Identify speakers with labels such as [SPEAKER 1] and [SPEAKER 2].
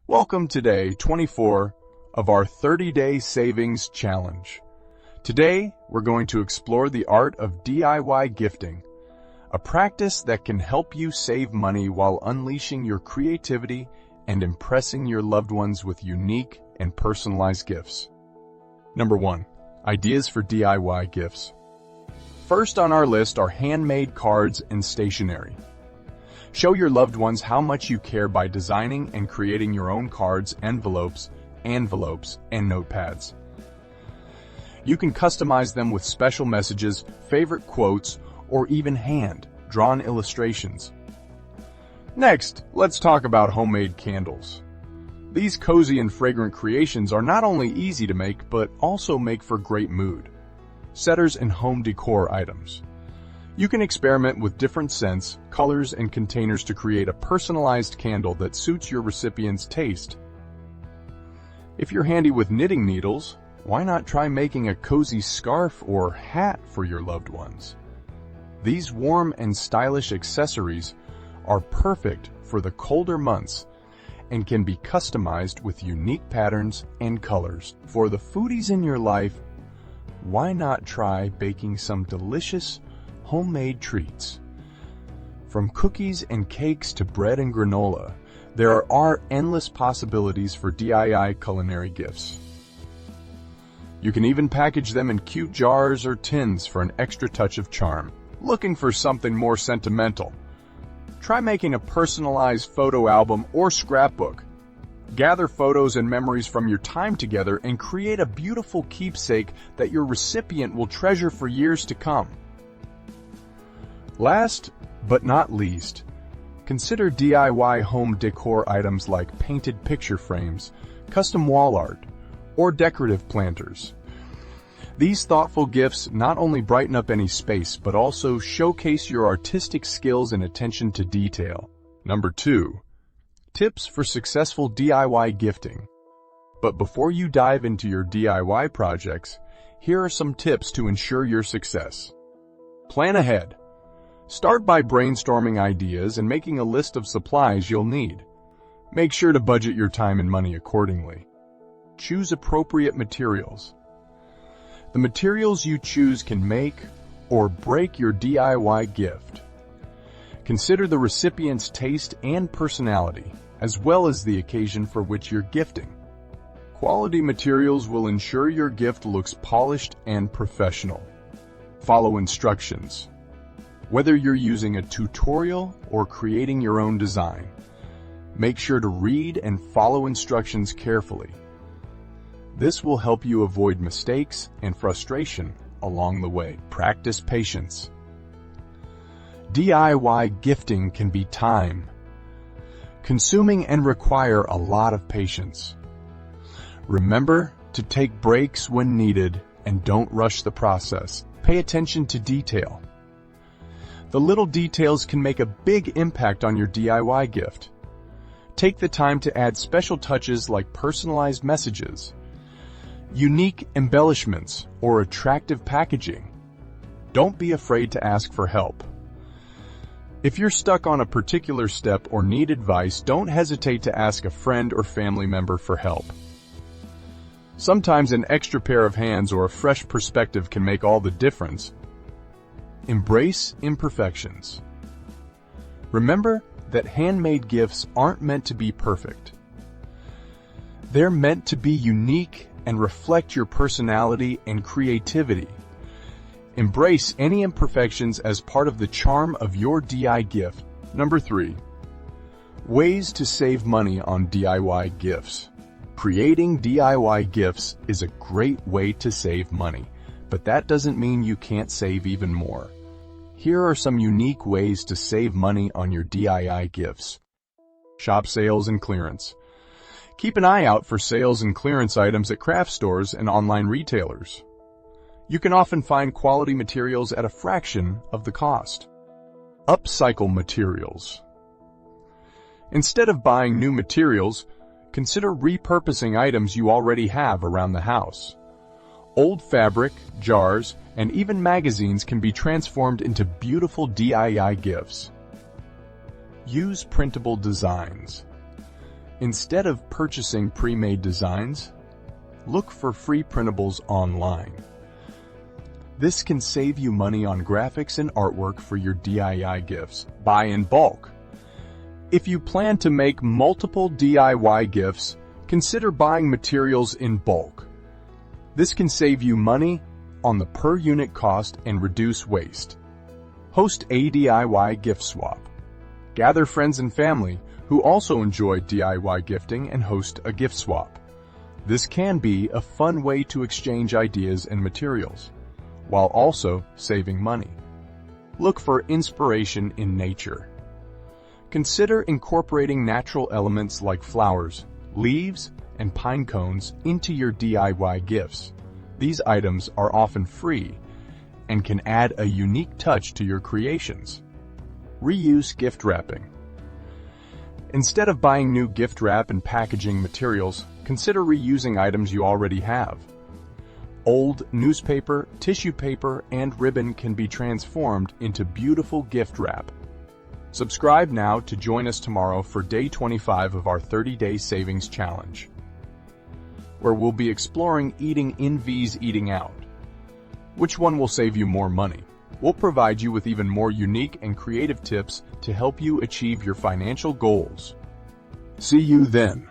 [SPEAKER 1] Welcome to day 24 of our 30-day savings challenge. Today, we're going to explore the art of DIY gifting, a practice that can help you save money while unleashing your creativity and impressing your loved ones with unique and personalized gifts. Number 1. Ideas for DIY gifts. First on our list are handmade cards and stationery. Show your loved ones how much you care by designing and creating your own cards, envelopes, and notepads. You can customize them with special messages, favorite quotes, or even hand-drawn illustrations. Next, let's talk about homemade candles. These cozy and fragrant creations are not only easy to make, but also make for great mood setters and home decor items. You can experiment with different scents, colors, and containers to create a personalized candle that suits your recipient's taste. If you're handy with knitting needles, why not try making a cozy scarf or hat for your loved ones? These warm and stylish accessories are perfect for the colder months and can be customized with unique patterns and colors. For the foodies in your life, why not try baking some delicious homemade treats? From cookies and cakes to bread and granola, there are endless possibilities for DIY culinary gifts. You can even package them in cute jars or tins for an extra touch of charm. Looking for something more sentimental? Try making a personalized photo album or scrapbook. Gather photos and memories from your time together and create a beautiful keepsake that your recipient will treasure for years to come. Last but not least, consider DIY home decor items like painted picture frames, custom wall art, or decorative planters. These thoughtful gifts not only brighten up any space, but also showcase your artistic skills and attention to detail. Number 2. Tips for successful DIY gifting. But before you dive into your DIY projects, here are some tips to ensure your success. Plan ahead. Start by brainstorming ideas and making a list of supplies you'll need. Make sure to budget your time and money accordingly. Choose appropriate materials. The materials you choose can make or break your DIY gift. Consider the recipient's taste and personality, as well as the occasion for which you're gifting. Quality materials will ensure your gift looks polished and professional. Follow instructions. Whether you're using a tutorial or creating your own design, make sure to read and follow instructions carefully. This will help you avoid mistakes and frustration along the way. Practice patience. DIY gifting can be time-consuming and require a lot of patience. Remember to take breaks when needed and don't rush the process. Pay attention to detail. The little details can make a big impact on your DIY gift. Take the time to add special touches like personalized messages, unique embellishments, or attractive packaging. Don't be afraid to ask for help. If you're stuck on a particular step or need advice, don't hesitate to ask a friend or family member for help. Sometimes an extra pair of hands or a fresh perspective can make all the difference. Embrace imperfections. Remember that handmade gifts aren't meant to be perfect. They're meant to be unique and reflect your personality and creativity. Embrace any imperfections as part of the charm of your DIY gift. Number 3. Ways to save money on DIY gifts. Creating DIY gifts is a great way to save money, but that doesn't mean you can't save even more. Here are some unique ways to save money on your DIY gifts. Shop sales and clearance. Keep an eye out for sales and clearance items at craft stores and online retailers. You can often find quality materials at a fraction of the cost. Upcycle materials. Instead of buying new materials, consider repurposing items you already have around the house. Old fabric, jars, and even magazines can be transformed into beautiful DIY gifts. Use printable designs. Instead of purchasing pre-made designs, look for free printables online. This can save you money on graphics and artwork for your DIY gifts. Buy in bulk. If you plan to make multiple DIY gifts, consider buying materials in bulk. This can save you money on the per unit cost and reduce waste. Host a DIY gift swap. Gather friends and family who also enjoy DIY gifting and host a gift swap. This can be a fun way to exchange ideas and materials, while also saving money. Look for inspiration in nature. Consider incorporating natural elements like flowers, leaves, and pine cones into your DIY gifts. These items are often free and can add a unique touch to your creations. Reuse gift wrapping. Instead of buying new gift wrap and packaging materials, consider reusing items you already have. Old newspaper, tissue paper, and ribbon can be transformed into beautiful gift wrap. Subscribe now to join us tomorrow for day 25 of our 30-day savings challenge, where we'll be exploring eating in vs eating out. Which one will save you more money? We'll provide you with even more unique and creative tips to help you achieve your financial goals. See you then.